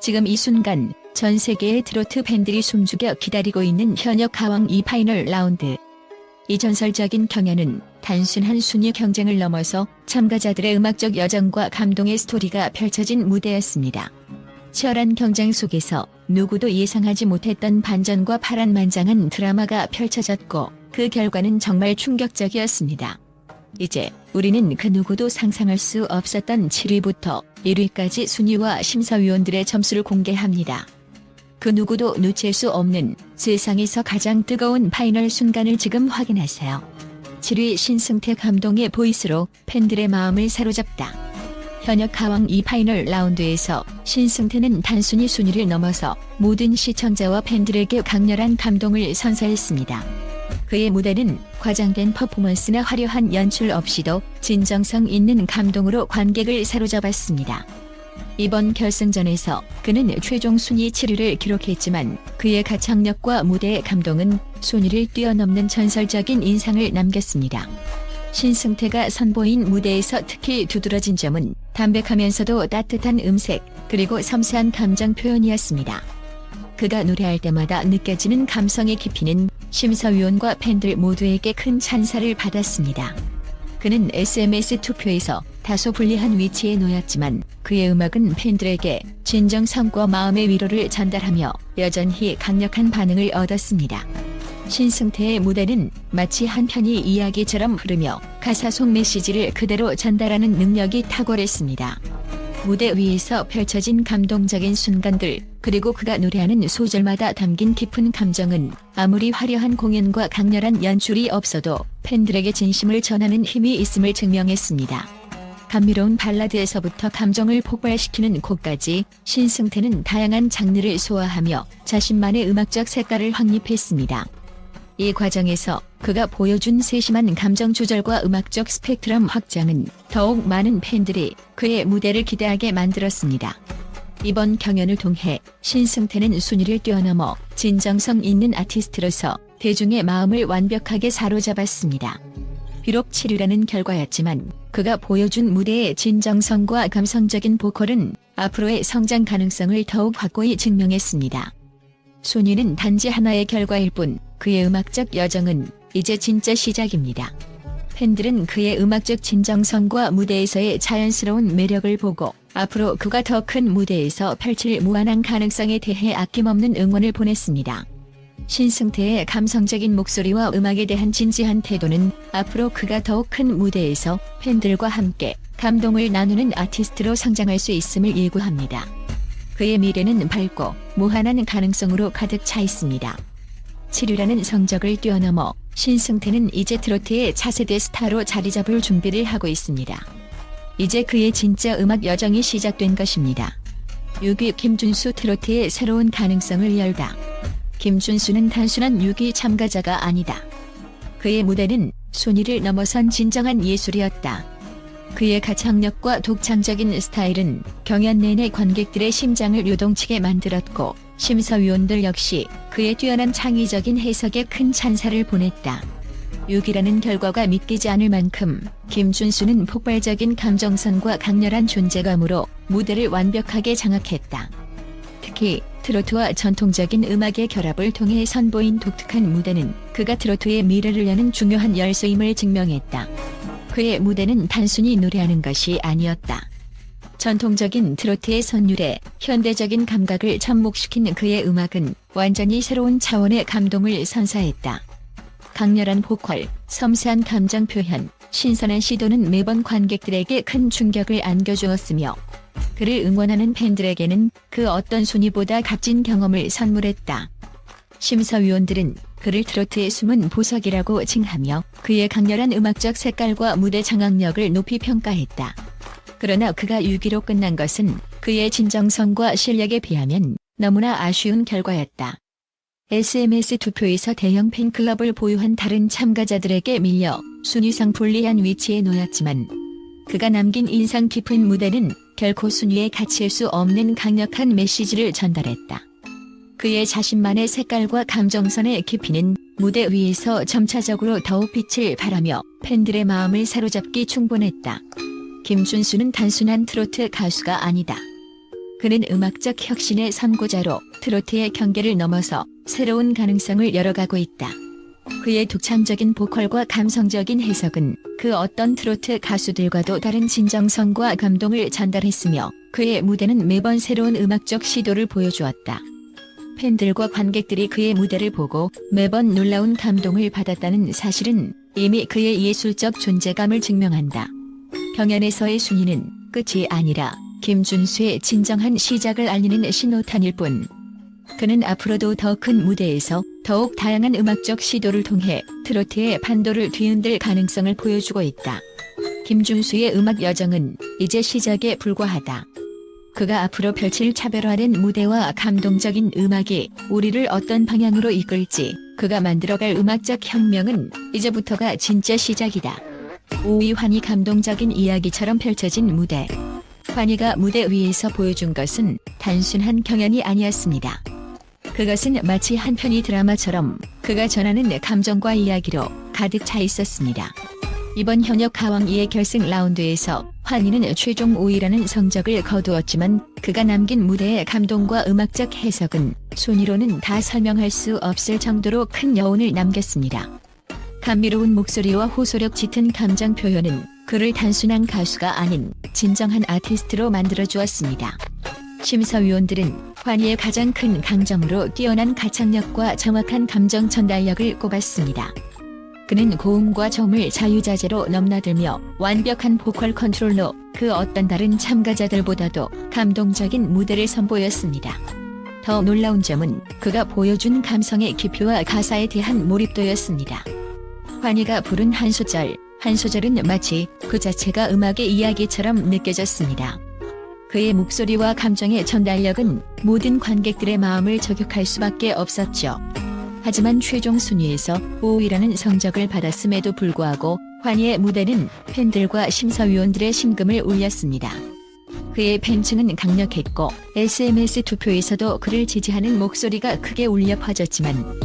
지금 이 순간 전 세계의 트로트 팬들이 숨죽여 기다리고 있는 현역 가왕 2 파이널 라운드. 이 전설적인 경연은 단순한 순위 경쟁을 넘어서 참가자들의 음악적 여정과 감동의 스토리가 펼쳐진 무대였습니다. 치열한 경쟁 속에서 누구도 예상하지 못했던 반전과 파란만장한 드라마가 펼쳐졌고 그 결과는 정말 충격적이었습니다. 이제 우리는 그 누구도 상상할 수 없었던 7위부터 1위까지 순위와 심사위원들의 점수를 공개합니다. 그 누구도 놓칠 수 없는 세상에서 가장 뜨거운 파이널 순간을 지금 확인하세요. 7위 신승태 감동의 보이스로 팬들의 마음을 사로잡다. 현역 가왕 2 파이널 라운드에서 신승태는 단순히 순위를 넘어서 모든 시청자와 팬들에게 강렬한 감동을 선사했습니다. 그의 무대는 과장된 퍼포먼스나 화려한 연출 없이도 진정성 있는 감동으로 관객을 사로잡았습니다. 이번 결승전에서 그는 최종 순위 7위를 기록했지만 그의 가창력과 무대의 감동은 순위를 뛰어넘는 전설적인 인상을 남겼습니다. 신승태가 선보인 무대에서 특히 두드러진 점은 담백하면서도 따뜻한 음색, 그리고 섬세한 감정 표현이었습니다. 그가 노래할 때마다 느껴지는 감성의 깊이는 심사위원과 팬들 모두에게 큰 찬사를 받았습니다. 그는 SMS 투표에서 다소 불리한 위치에 놓였지만 그의 음악은 팬들에게 진정성과 마음의 위로를 전달하며 여전히 강력한 반응을 얻었습니다. 신승태의 무대는 마치 한 편의 이야기처럼 흐르며 가사 속 메시지를 그대로 전달하는 능력이 탁월했습니다. 무대 위에서 펼쳐진 감동적인 순간들, 그리고 그가 노래하는 소절마다 담긴 깊은 감정은 아무리 화려한 공연과 강렬한 연출이 없어도 팬들에게 진심을 전하는 힘이 있음을 증명했습니다. 감미로운 발라드에서부터 감정을 폭발시키는 곡까지 신승태는 다양한 장르를 소화하며 자신만의 음악적 색깔을 확립했습니다. 이 과정에서 그가 보여준 세심한 감정 조절과 음악적 스펙트럼 확장은 더욱 많은 팬들이 그의 무대를 기대하게 만들었습니다. 이번 경연을 통해 신승태는 순위를 뛰어넘어 진정성 있는 아티스트로서 대중의 마음을 완벽하게 사로잡았습니다. 비록 7위라는 결과였지만 그가 보여준 무대의 진정성과 감성적인 보컬은 앞으로의 성장 가능성을 더욱 확고히 증명했습니다. 순위는 단지 하나의 결과일 뿐 그의 음악적 여정은 이제 진짜 시작입니다. 팬들은 그의 음악적 진정성과 무대에서의 자연스러운 매력을 보고 앞으로 그가 더 큰 무대에서 펼칠 무한한 가능성에 대해 아낌없는 응원을 보냈습니다. 신승태의 감성적인 목소리와 음악에 대한 진지한 태도는 앞으로 그가 더욱 큰 무대에서 팬들과 함께 감동을 나누는 아티스트로 성장할 수 있음을 예고합니다. 그의 미래는 밝고 무한한 가능성으로 가득 차 있습니다. 7위라는 성적을 뛰어넘어 신승태는 이제 트로트의 차세대 스타로 자리잡을 준비를 하고 있습니다. 이제 그의 진짜 음악 여정이 시작된 것입니다. 6위 김준수 트로트의 새로운 가능성을 열다. 김준수는 단순한 6위 참가자가 아니다. 그의 무대는 순위를 넘어선 진정한 예술이었다. 그의 가창력과 독창적인 스타일은 경연 내내 관객들의 심장을 요동치게 만들었고 심사위원들 역시 그의 뛰어난 창의적인 해석에 큰 찬사를 보냈다. 6위라는 결과가 믿기지 않을 만큼 김준수는 폭발적인 감정선과 강렬한 존재감으로 무대를 완벽하게 장악했다. 특히 트로트와 전통적인 음악의 결합을 통해 선보인 독특한 무대는 그가 트로트의 미래를 여는 중요한 열쇠임을 증명했다. 그의 무대는 단순히 노래하는 것이 아니었다. 전통적인 트로트의 선율에 현대적인 감각을 접목시킨 그의 음악은 완전히 새로운 차원의 감동을 선사했다. 강렬한 보컬, 섬세한 감정 표현, 신선한 시도는 매번 관객들에게 큰 충격을 안겨주었으며 그를 응원하는 팬들에게는 그 어떤 순위보다 값진 경험을 선물했다. 심사위원들은 그를 트로트의 숨은 보석이라고 칭하며 그의 강렬한 음악적 색깔과 무대 장악력을 높이 평가했다. 그러나 그가 6위로 끝난 것은 그의 진정성과 실력에 비하면 너무나 아쉬운 결과였다. SMS 투표에서 대형 팬클럽을 보유한 다른 참가자들에게 밀려 순위상 불리한 위치에 놓였지만 그가 남긴 인상 깊은 무대는 결코 순위에 갇힐 수 없는 강력한 메시지를 전달했다. 그의 자신만의 색깔과 감정선의 깊이는 무대 위에서 점차적으로 더욱 빛을 발하며 팬들의 마음을 사로잡기 충분했다. 김준수는 단순한 트로트 가수가 아니다. 그는 음악적 혁신의 선구자로 트로트의 경계를 넘어서 새로운 가능성을 열어가고 있다. 그의 독창적인 보컬과 감성적인 해석은 그 어떤 트로트 가수들과도 다른 진정성과 감동을 전달했으며 그의 무대는 매번 새로운 음악적 시도를 보여주었다. 팬들과 관객들이 그의 무대를 보고 매번 놀라운 감동을 받았다는 사실은 이미 그의 예술적 존재감을 증명한다. 경연에서의 순위는 끝이 아니라 김준수의 진정한 시작을 알리는 신호탄일 뿐. 그는 앞으로도 더 큰 무대에서 더욱 다양한 음악적 시도를 통해 트로트의 판도를 뒤흔들 가능성을 보여주고 있다. 김준수의 음악 여정은 이제 시작에 불과하다. 그가 앞으로 펼칠 차별화된 무대와 감동적인 음악이 우리를 어떤 방향으로 이끌지, 그가 만들어갈 음악적 혁명은 이제부터가 진짜 시작이다. 5위 환희. 감동적인 이야기처럼 펼쳐진 무대. 환희가 무대 위에서 보여준 것은 단순한 경연이 아니었습니다. 그것은 마치 한 편의 드라마처럼 그가 전하는 감정과 이야기로 가득 차 있었습니다. 이번 현역 가왕 2의 결승 라운드에서 환희는 최종 5위라는 성적을 거두었지만 그가 남긴 무대의 감동과 음악적 해석은 순위로는 다 설명할 수 없을 정도로 큰 여운을 남겼습니다. 감미로운 목소리와 호소력 짙은 감정 표현은 그를 단순한 가수가 아닌 진정한 아티스트로 만들어주었습니다. 심사위원들은 환희의 가장 큰 강점으로 뛰어난 가창력과 정확한 감정 전달력을 꼽았습니다. 그는 고음과 저음을 자유자재로 넘나들며 완벽한 보컬 컨트롤로 그 어떤 다른 참가자들보다도 감동적인 무대를 선보였습니다. 더 놀라운 점은 그가 보여준 감성의 깊이와 가사에 대한 몰입도였습니다. 환희가 부른 한 소절, 한 소절은 마치 그 자체가 음악의 이야기처럼 느껴졌습니다. 그의 목소리와 감정의 전달력은 모든 관객들의 마음을 저격할 수밖에 없었죠. 하지만 최종 순위에서 5위라는 성적을 받았음에도 불구하고 환희의 무대는 팬들과 심사위원들의 심금을 울렸습니다. 그의 팬층은 강력했고 SMS 투표에서도 그를 지지하는 목소리가 크게 울려 퍼졌지만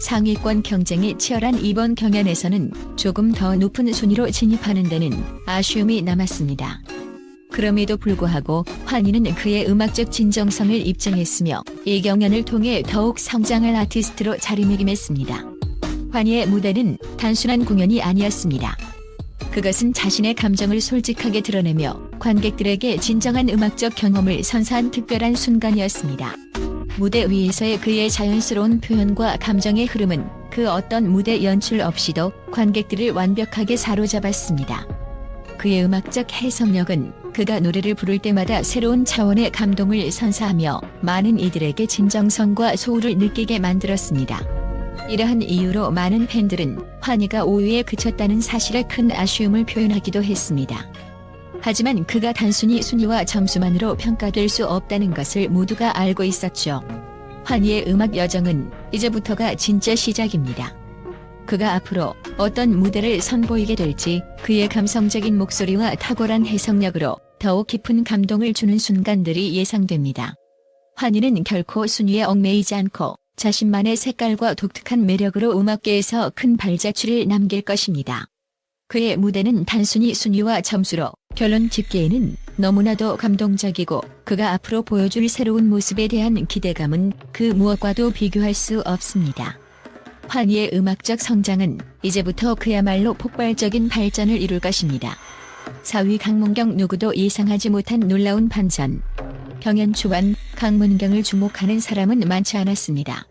상위권 경쟁이 치열한 이번 경연에서는 조금 더 높은 순위로 진입하는 데는 아쉬움이 남았습니다. 그럼에도 불구하고 환희는 그의 음악적 진정성을 입증했으며 이 경연을 통해 더욱 성장할 아티스트로 자리매김했습니다. 환희의 무대는 단순한 공연이 아니었습니다. 그것은 자신의 감정을 솔직하게 드러내며 관객들에게 진정한 음악적 경험을 선사한 특별한 순간이었습니다. 무대 위에서의 그의 자연스러운 표현과 감정의 흐름은 그 어떤 무대 연출 없이도 관객들을 완벽하게 사로잡았습니다. 그의 음악적 해석력은 그가 노래를 부를 때마다 새로운 차원의 감동을 선사하며 많은 이들에게 진정성과 소울을 느끼게 만들었습니다. 이러한 이유로 많은 팬들은 환희가 5위에 그쳤다는 사실에 큰 아쉬움을 표현하기도 했습니다. 하지만 그가 단순히 순위와 점수만으로 평가될 수 없다는 것을 모두가 알고 있었죠. 환희의 음악 여정은 이제부터가 진짜 시작입니다. 그가 앞으로 어떤 무대를 선보이게 될지 그의 감성적인 목소리와 탁월한 해석력으로 더욱 깊은 감동을 주는 순간들이 예상됩니다. 환희는 결코 순위에 얽매이지 않고 자신만의 색깔과 독특한 매력으로 음악계에서 큰 발자취를 남길 것입니다. 그의 무대는 단순히 순위와 점수로 결론 짓기에는 너무나도 감동적이고 그가 앞으로 보여줄 새로운 모습에 대한 기대감은 그 무엇과도 비교할 수 없습니다. 환희의 음악적 성장은 이제부터 그야말로 폭발적인 발전을 이룰 것입니다. 4위 강문경. 누구도 예상하지 못한 놀라운 반전. 경연 초반 강문경을 주목하는 사람은 많지 않았습니다.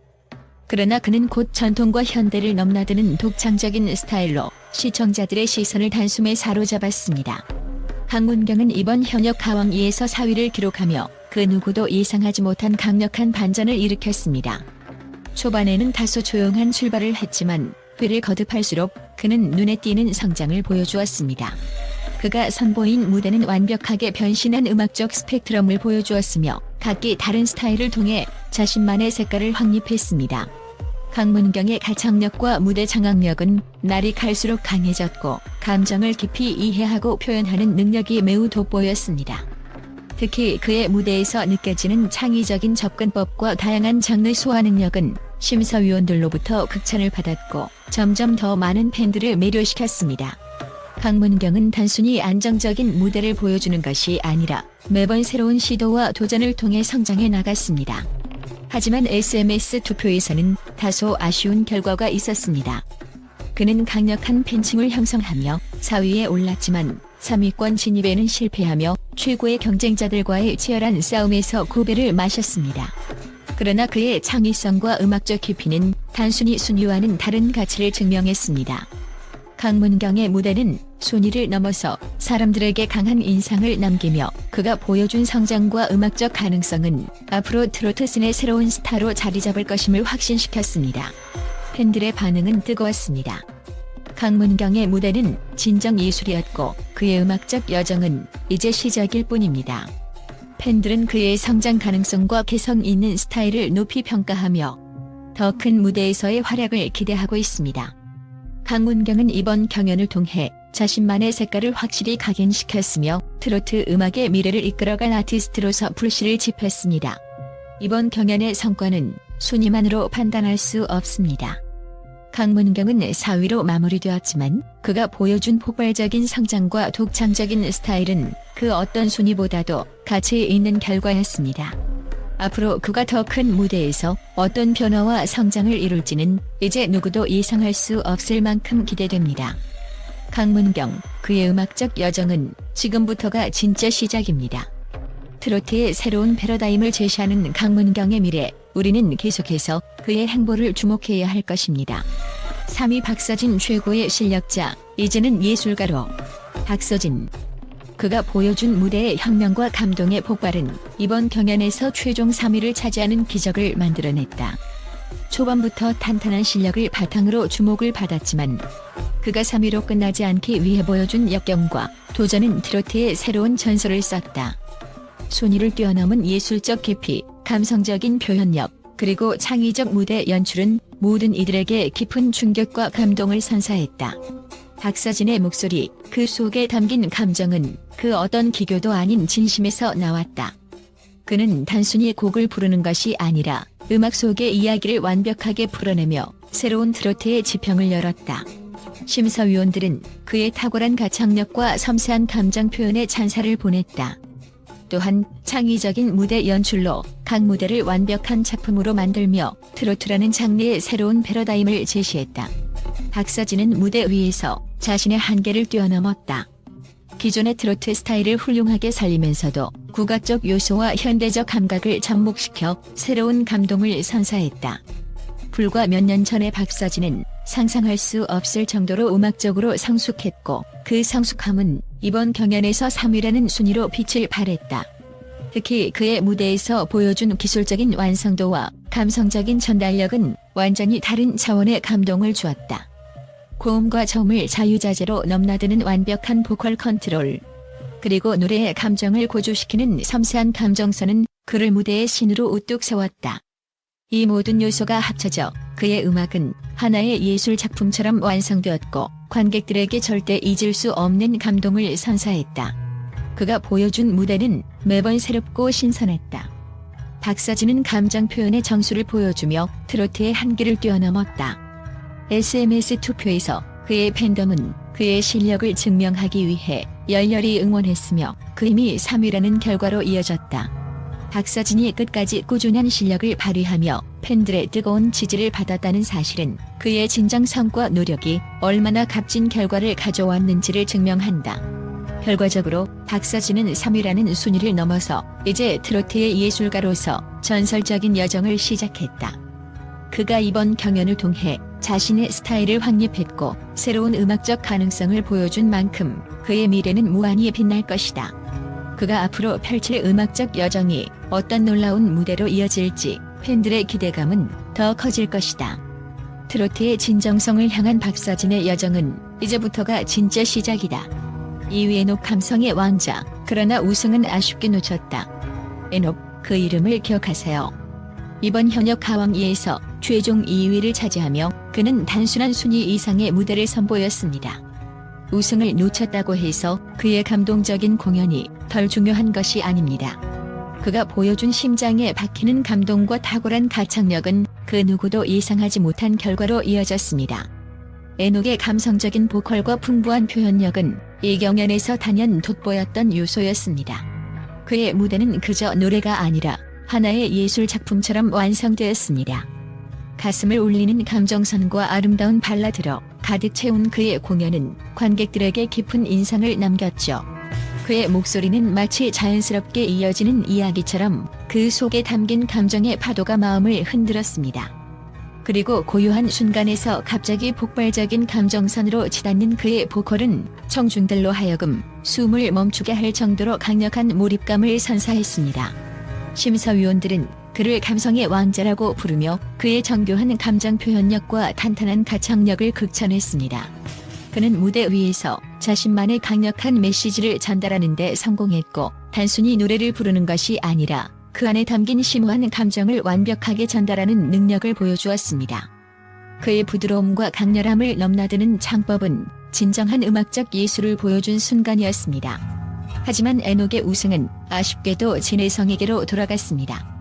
그러나 그는 곧 전통과 현대를 넘나드는 독창적인 스타일로 시청자들의 시선을 단숨에 사로잡았습니다. 강문경은 이번 현역 가왕 2에서 4위를 기록하며 그 누구도 예상하지 못한 강력한 반전을 일으켰습니다. 초반에는 다소 조용한 출발을 했지만 회를 거듭할수록 그는 눈에 띄는 성장을 보여주었습니다. 그가 선보인 무대는 완벽하게 변신한 음악적 스펙트럼을 보여주었으며 각기 다른 스타일을 통해 자신만의 색깔을 확립했습니다. 강문경의 가창력과 무대 장악력은 날이 갈수록 강해졌고 감정을 깊이 이해하고 표현하는 능력이 매우 돋보였습니다. 특히 그의 무대에서 느껴지는 창의적인 접근법과 다양한 장르 소화 능력은 심사위원들로부터 극찬을 받았고 점점 더 많은 팬들을 매료시켰습니다. 강문경은 단순히 안정적인 무대를 보여주는 것이 아니라 매번 새로운 시도와 도전을 통해 성장해 나갔습니다. 하지만 SMS 투표에서는 다소 아쉬운 결과가 있었습니다. 그는 강력한 팬층을 형성하며 4위에 올랐지만 3위권 진입에는 실패하며 최고의 경쟁자들과의 치열한 싸움에서 고배를 마셨습니다. 그러나 그의 창의성과 음악적 깊이는 단순히 순위와는 다른 가치를 증명했습니다. 강문경의 무대는 순위를 넘어서 사람들에게 강한 인상을 남기며 그가 보여준 성장과 음악적 가능성은 앞으로 트로트 씬의 새로운 스타로 자리 잡을 것임을 확신시켰습니다. 팬들의 반응은 뜨거웠습니다. 강문경의 무대는 진정 예술이었고 그의 음악적 여정은 이제 시작일 뿐입니다. 팬들은 그의 성장 가능성과 개성 있는 스타일을 높이 평가하며 더 큰 무대에서의 활약을 기대하고 있습니다. 강문경은 이번 경연을 통해 자신만의 색깔을 확실히 각인시켰으며 트로트 음악의 미래를 이끌어갈 아티스트로서 불씨를 지폈습니다. 이번 경연의 성과는 순위만으로 판단할 수 없습니다. 강문경은 4위로 마무리되었지만 그가 보여준 폭발적인 성장과 독창적인 스타일은 그 어떤 순위보다도 가치 있는 결과였습니다. 앞으로 그가 더 큰 무대에서 어떤 변화와 성장을 이룰지는 이제 누구도 예상할 수 없을 만큼 기대됩니다. 강문경, 그의 음악적 여정은 지금부터가 진짜 시작입니다. 트로트의 새로운 패러다임을 제시하는 강문경의 미래, 우리는 계속해서 그의 행보를 주목해야 할 것입니다. 3위 박서진, 최고의 실력자, 이제는 예술가로. 박서진. 그가 보여준 무대의 혁명과 감동의 폭발은 이번 경연에서 최종 3위를 차지하는 기적을 만들어냈다. 초반부터 탄탄한 실력을 바탕으로 주목을 받았지만 그가 3위로 끝나지 않기 위해 보여준 역경과 도전은 트로트의 새로운 전설을 썼다. 순위를 뛰어넘은 예술적 깊이, 감성적인 표현력, 그리고 창의적 무대 연출은 모든 이들에게 깊은 충격과 감동을 선사했다. 박서진의 목소리, 그 속에 담긴 감정은 그 어떤 기교도 아닌 진심에서 나왔다. 그는 단순히 곡을 부르는 것이 아니라 음악 속의 이야기를 완벽하게 풀어내며 새로운 트로트의 지평을 열었다. 심사위원들은 그의 탁월한 가창력과 섬세한 감정 표현에 찬사를 보냈다. 또한 창의적인 무대 연출로 각 무대를 완벽한 작품으로 만들며 트로트라는 장르의 새로운 패러다임을 제시했다. 박서진은 무대 위에서 자신의 한계를 뛰어넘었다. 기존의 트로트 스타일을 훌륭하게 살리면서도 국악적 요소와 현대적 감각을 접목시켜 새로운 감동을 선사했다. 불과 몇 년 전의 박서진은 상상할 수 없을 정도로 음악적으로 성숙했고 그 성숙함은 이번 경연에서 3위라는 순위로 빛을 발했다. 특히 그의 무대에서 보여준 기술적인 완성도와 감성적인 전달력은 완전히 다른 차원의 감동을 주었다. 고음과 저음을 자유자재로 넘나드는 완벽한 보컬 컨트롤, 그리고 노래의 감정을 고조시키는 섬세한 감정선은 그를 무대의 신으로 우뚝 세웠다. 이 모든 요소가 합쳐져 그의 음악은 하나의 예술 작품처럼 완성되었고 관객들에게 절대 잊을 수 없는 감동을 선사했다. 그가 보여준 무대는 매번 새롭고 신선했다. 박서진은 감정 표현의 정수를 보여주며 트로트의 한계를 뛰어넘었다. SMS 투표에서 그의 팬덤은 그의 실력을 증명하기 위해 열렬히 응원했으며 그 힘이 3위라는 결과로 이어졌다. 박서진이 끝까지 꾸준한 실력을 발휘하며 팬들의 뜨거운 지지를 받았다는 사실은 그의 진정성과 노력이 얼마나 값진 결과를 가져왔는지를 증명한다. 결과적으로 박서진은 3위라는 순위를 넘어서 이제 트로트의 예술가로서 전설적인 여정을 시작했다. 그가 이번 경연을 통해 자신의 스타일을 확립했고 새로운 음악적 가능성을 보여준 만큼 그의 미래는 무한히 빛날 것이다. 그가 앞으로 펼칠 음악적 여정이 어떤 놀라운 무대로 이어질지 팬들의 기대감은 더 커질 것이다. 트로트의 진정성을 향한 박서진의 여정은 이제부터가 진짜 시작이다. 2위 에녹, 감성의 왕자, 그러나 우승은 아쉽게 놓쳤다. 에녹, 그 이름을 기억하세요. 이번 현역 가왕2에서 최종 2위를 차지하며 그는 단순한 순위 이상의 무대를 선보였습니다. 우승을 놓쳤다고 해서 그의 감동적인 공연이 덜 중요한 것이 아닙니다. 그가 보여준 심장에 박히는 감동과 탁월한 가창력은 그 누구도 예상하지 못한 결과로 이어졌습니다. 에녹의 감성적인 보컬과 풍부한 표현력은 이 경연에서 단연 돋보였던 요소였습니다. 그의 무대는 그저 노래가 아니라 하나의 예술 작품처럼 완성되었습니다. 가슴을 울리는 감정선과 아름다운 발라드로 가득 채운 그의 공연은 관객들에게 깊은 인상을 남겼죠. 그의 목소리는 마치 자연스럽게 이어지는 이야기처럼 그 속에 담긴 감정의 파도가 마음을 흔들었습니다. 그리고 고요한 순간에서 갑자기 폭발적인 감정선으로 치닫는 그의 보컬은 청중들로 하여금 숨을 멈추게 할 정도로 강력한 몰입감을 선사했습니다. 심사위원들은 그를 감성의 왕자라고 부르며 그의 정교한 감정 표현력과 탄탄한 가창력을 극찬했습니다. 그는 무대 위에서 자신만의 강력한 메시지를 전달하는 데 성공했고, 단순히 노래를 부르는 것이 아니라 그 안에 담긴 심오한 감정을 완벽하게 전달하는 능력을 보여주었습니다. 그의 부드러움과 강렬함을 넘나드는 창법은 진정한 음악적 예술을 보여준 순간이었습니다. 하지만 에녹의 우승은 아쉽게도 진혜성에게로 돌아갔습니다.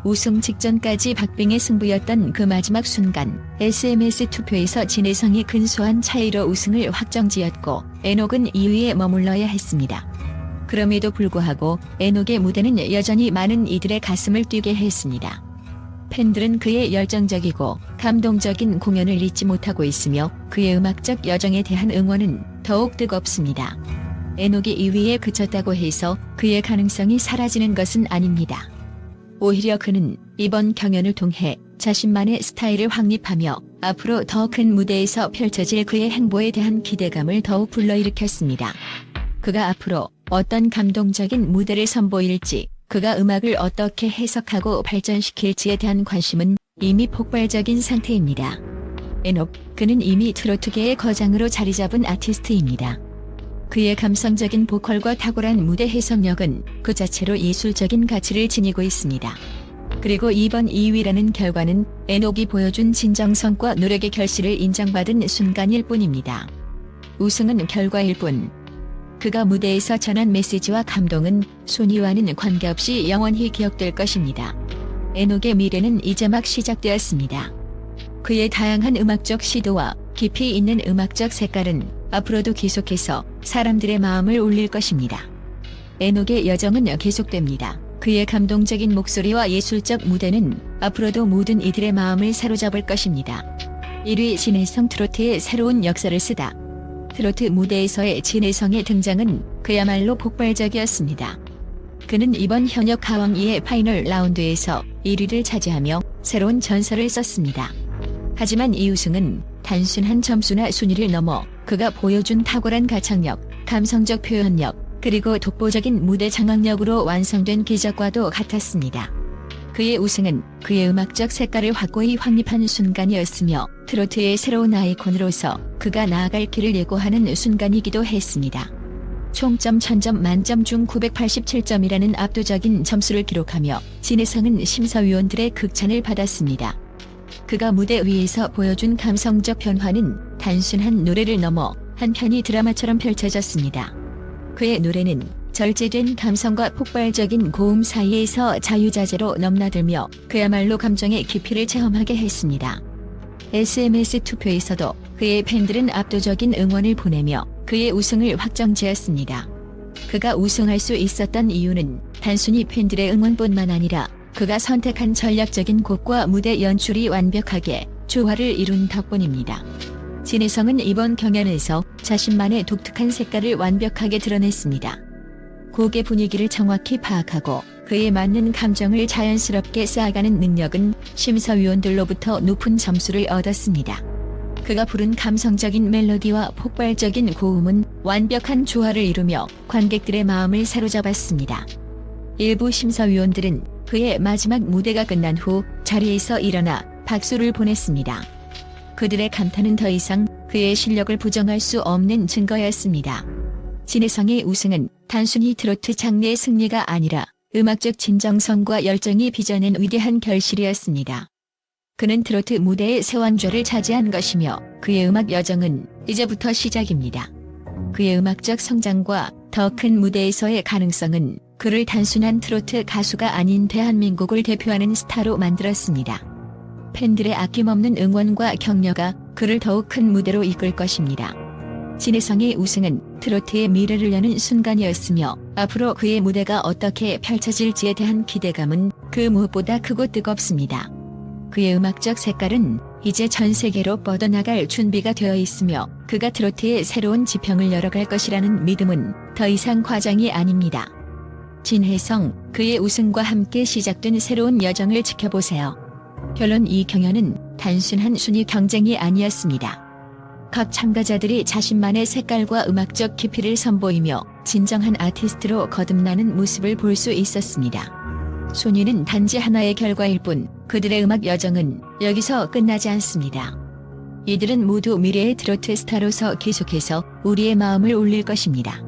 우승 직전까지 박빙의 승부였던 그 마지막 순간, SMS 투표에서 진혜성이 근소한 차이로 우승을 확정지었고 에녹은 2위에 머물러야 했습니다. 그럼에도 불구하고 에녹의 무대는 여전히 많은 이들의 가슴을 뛰게 했습니다. 팬들은 그의 열정적이고 감동적인 공연을 잊지 못하고 있으며 그의 음악적 여정에 대한 응원은 더욱 뜨겁습니다. 에녹이 2위에 그쳤다고 해서 그의 가능성이 사라지는 것은 아닙니다. 오히려 그는 이번 경연을 통해 자신만의 스타일을 확립하며 앞으로 더 큰 무대에서 펼쳐질 그의 행보에 대한 기대감을 더욱 불러일으켰습니다. 그가 앞으로 어떤 감동적인 무대를 선보일지, 그가 음악을 어떻게 해석하고 발전시킬지에 대한 관심은 이미 폭발적인 상태입니다. 에녹, 그는 이미 트로트계의 거장으로 자리잡은 아티스트입니다. 그의 감성적인 보컬과 탁월한 무대 해석력은 그 자체로 예술적인 가치를 지니고 있습니다. 그리고 이번 2위라는 결과는 에녹이 보여준 진정성과 노력의 결실을 인정받은 순간일 뿐입니다. 우승은 결과일 뿐. 그가 무대에서 전한 메시지와 감동은 순위와는 관계없이 영원히 기억될 것입니다. 에녹의 미래는 이제 막 시작되었습니다. 그의 다양한 음악적 시도와 깊이 있는 음악적 색깔은 앞으로도 계속해서 사람들의 마음을 울릴 것입니다. 에녹의 여정은 계속됩니다. 그의 감동적인 목소리와 예술적 무대는 앞으로도 모든 이들의 마음을 사로잡을 것입니다. 1위 진혜성, 트로트의 새로운 역사를 쓰다. 트로트 무대에서의 진혜성의 등장은 그야말로 폭발적이었습니다. 그는 이번 현역 가왕 2의 파이널 라운드에서 1위를 차지하며 새로운 전설을 썼습니다. 하지만 이 우승은 단순한 점수나 순위를 넘어 그가 보여준 탁월한 가창력, 감성적 표현력, 그리고 독보적인 무대 장악력으로 완성된 기적과도 같았습니다. 그의 우승은 그의 음악적 색깔을 확고히 확립한 순간이었으며 트로트의 새로운 아이콘으로서 그가 나아갈 길을 예고하는 순간이기도 했습니다. 총점 1000점 만점 중 987점이라는 압도적인 점수를 기록하며 진혜성은 심사위원들의 극찬을 받았습니다. 그가 무대 위에서 보여준 감성적 변화는 단순한 노래를 넘어 한편의 드라마처럼 펼쳐졌습니다. 그의 노래는 절제된 감성과 폭발적인 고음 사이에서 자유자재로 넘나들며 그야말로 감정의 깊이를 체험하게 했습니다. SMS 투표에서도 그의 팬들은 압도적인 응원을 보내며 그의 우승을 확정지었습니다. 그가 우승할 수 있었던 이유는 단순히 팬들의 응원뿐만 아니라 그가 선택한 전략적인 곡과 무대 연출이 완벽하게 조화를 이룬 덕분입니다. 진혜성은 이번 경연에서 자신만의 독특한 색깔을 완벽하게 드러냈습니다. 곡의 분위기를 정확히 파악하고 그에 맞는 감정을 자연스럽게 쌓아가는 능력은 심사위원들로부터 높은 점수를 얻었습니다. 그가 부른 감성적인 멜로디와 폭발적인 고음은 완벽한 조화를 이루며 관객들의 마음을 사로잡았습니다. 일부 심사위원들은 그의 마지막 무대가 끝난 후 자리에서 일어나 박수를 보냈습니다. 그들의 감탄은 더 이상 그의 실력을 부정할 수 없는 증거였습니다. 진혜성의 우승은 단순히 트로트 장르의 승리가 아니라 음악적 진정성과 열정이 빚어낸 위대한 결실이었습니다. 그는 트로트 무대의 새 왕좌를 차지한 것이며 그의 음악 여정은 이제부터 시작입니다. 그의 음악적 성장과 더 큰 무대에서의 가능성은 그를 단순한 트로트 가수가 아닌 대한민국을 대표하는 스타로 만들었습니다. 팬들의 아낌없는 응원과 격려가 그를 더욱 큰 무대로 이끌 것입니다. 진혜성의 우승은 트로트의 미래를 여는 순간이었으며 앞으로 그의 무대가 어떻게 펼쳐질지에 대한 기대감은 그 무엇보다 크고 뜨겁습니다. 그의 음악적 색깔은 이제 전 세계로 뻗어나갈 준비가 되어 있으며 그가 트로트의 새로운 지평을 열어갈 것이라는 믿음은 더 이상 과장이 아닙니다. 진혜성, 그의 우승과 함께 시작된 새로운 여정을 지켜보세요. 결론, 이 경연은 단순한 순위 경쟁이 아니었습니다. 각 참가자들이 자신만의 색깔과 음악적 깊이를 선보이며 진정한 아티스트로 거듭나는 모습을 볼 수 있었습니다. 순위는 단지 하나의 결과일 뿐 그들의 음악 여정은 여기서 끝나지 않습니다. 이들은 모두 미래의 트로트 스타로서 계속해서 우리의 마음을 울릴 것입니다.